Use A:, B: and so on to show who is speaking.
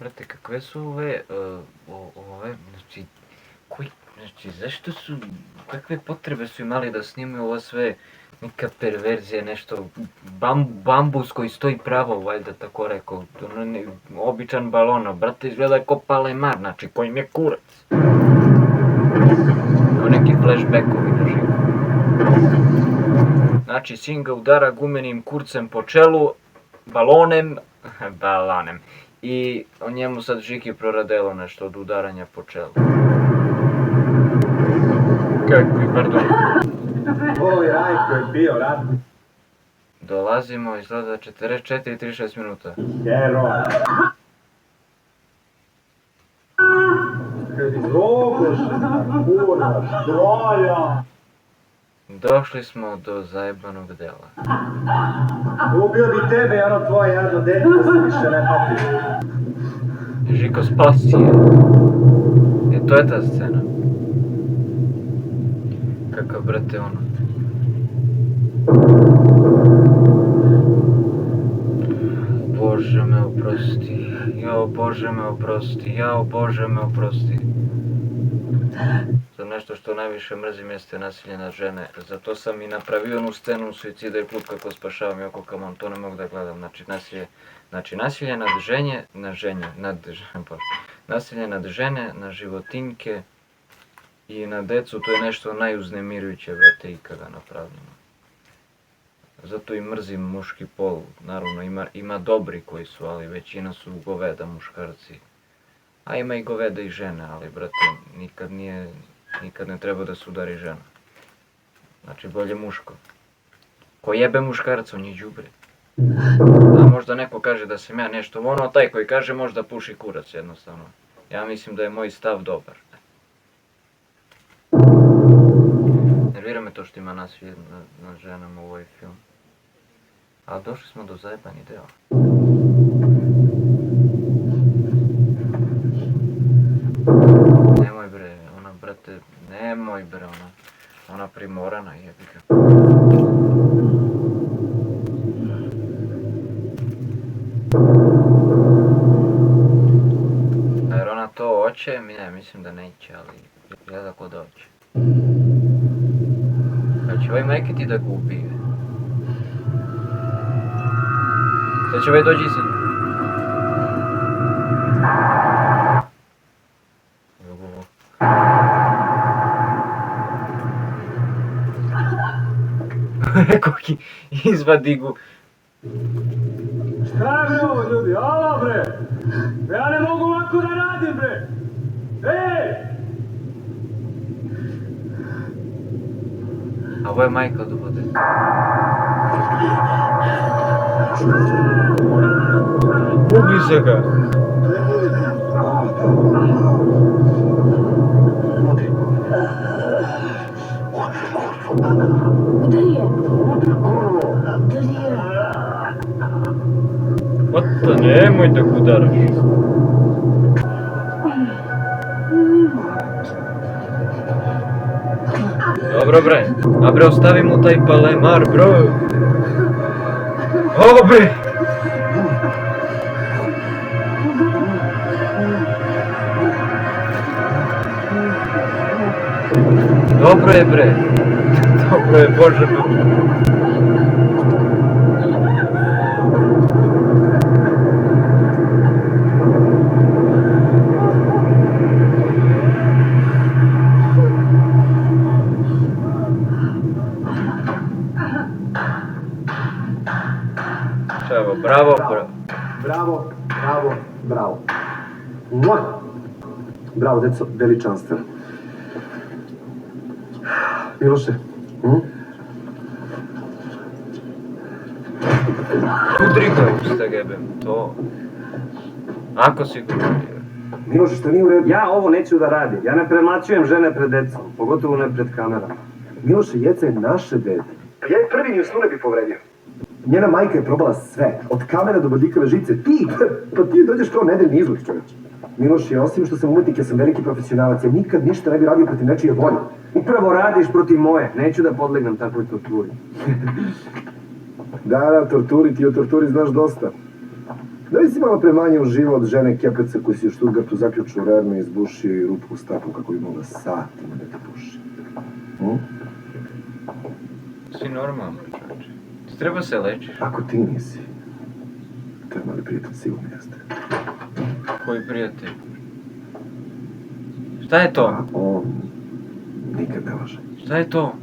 A: Brate, kakve su ove, znači, zašto su, kakve potrebe su imali da snimaju ovo sve, neka perverzija, nešto, bambus koji stoji pravo, valjda tako rekao, običan balona, brate, izgleda ko Palemar, znači, ko im je kurac. Kao neki flashbackovi na živu. Znači, sin ga udara gumenim kurcem po čelu, balonem, i njemu sad Žiki proradelo nešto od udaranja po čelu. Kakvi, pardon.
B: Oj, Rajko je bio ratni.
A: Dolazimo, izgleda 44-36 minuta.
B: Heroj. Kad izrogošena, kurva, štroja.
A: Došli smo do zajebanog dela.
B: Ubio bi tebe i ono tvoje jedno dete da se više ne pati.
A: Žiko, spasi je. To je ta scena. Kakav, brate, ono. Bože me oprosti, jao Bože me oprosti, jao Bože me oprosti. Za nešto što najviše mrzim jeste nasilje nad žene. Zato sam i napravio onu scenu u Suicida i klub kako spašavam Yoko Kamon, to ne mogu da gledam. Nasilje nad nasilje nad žene, na životinjke i na decu, to je nešto najuznemirujuće, brate, ikada napravljeno. Zato i mrzim muški pol, naravno ima dobri koji su, ali većina su goveda muškarci. A ima i goveda i žene, ali brate, nikad ne treba da se udari žena. Znači bolje muško. Ko jebe muškarca, on je đubre. A možda neko kaže da sam ja nešto ono, taj koji kaže možda puši kurac jednostavno. Ja mislim da je moj stav dobar. Nervira me to što ima nasilje nad ženama u ovaj film. Ali došli smo do zajebani deo. Nemoj bre, ona brate, nemoj bre ona primorana jebi ga. Jer ona to hoće, ne, mislim da neće, ali gleda ko da hoće. Kad će ovaj majke ti da ga ubije? Sad će ovaj dođi sad. Koki izvadi gu.
B: Šta je bre ovo ljudi, alo bre? Ja ne mogu ovako da radim bre! Ej!
A: A ovo je majka od vode. Ubi se ga!
C: Gde je? Gde je?
A: Ota, nemoj da ga udaraš. Dobro bre, a bre ostavi mu taj Palemar bro. O bre! Dobro je bre. Dobro je, Bože me. Evo, bravo, bravo.
B: Bravo, bravo, bravo. Mua! Bravo, deco, veličanstveno. Miloše,
A: Udri ga usta gebem, to... Ako si ga udio.
B: Miloše, što nije u redu? Ja ovo neću da radim. Ja ne premlaćujem žene pred decom, pogotovo ne pred kamerama. Miloše, Jeca je naše dete. Ja je prvi ni u snu ne bi povredio. Njena majka je probala sve, od kamera do bodljikave žice. Ti dođeš kao nedeljni izlog, čovječ. Miloše, osim što sam umetnik, ja sam veliki profesionalac. Ja nikad ništa ne bi radio protiv nečije volje. Upravo radiš protiv moje. Neću da podlegnem takvoj torturi. Da, torturi, ti o torturi znaš dosta. Da li si malo premanje uživao od žene kepeca koji si u Stuttgartu zaključio rerno i izbušio i rupu u stapu kako bi mogla satima da te puši?
A: Si normalno, čovječe. Ti treba se lečiš.
B: Ako ti nisi, to je mali prijatelj sigurno jeste.
A: Koji prijatelj? Šta je to?
B: A on nikad ne laže.
A: Šta je to?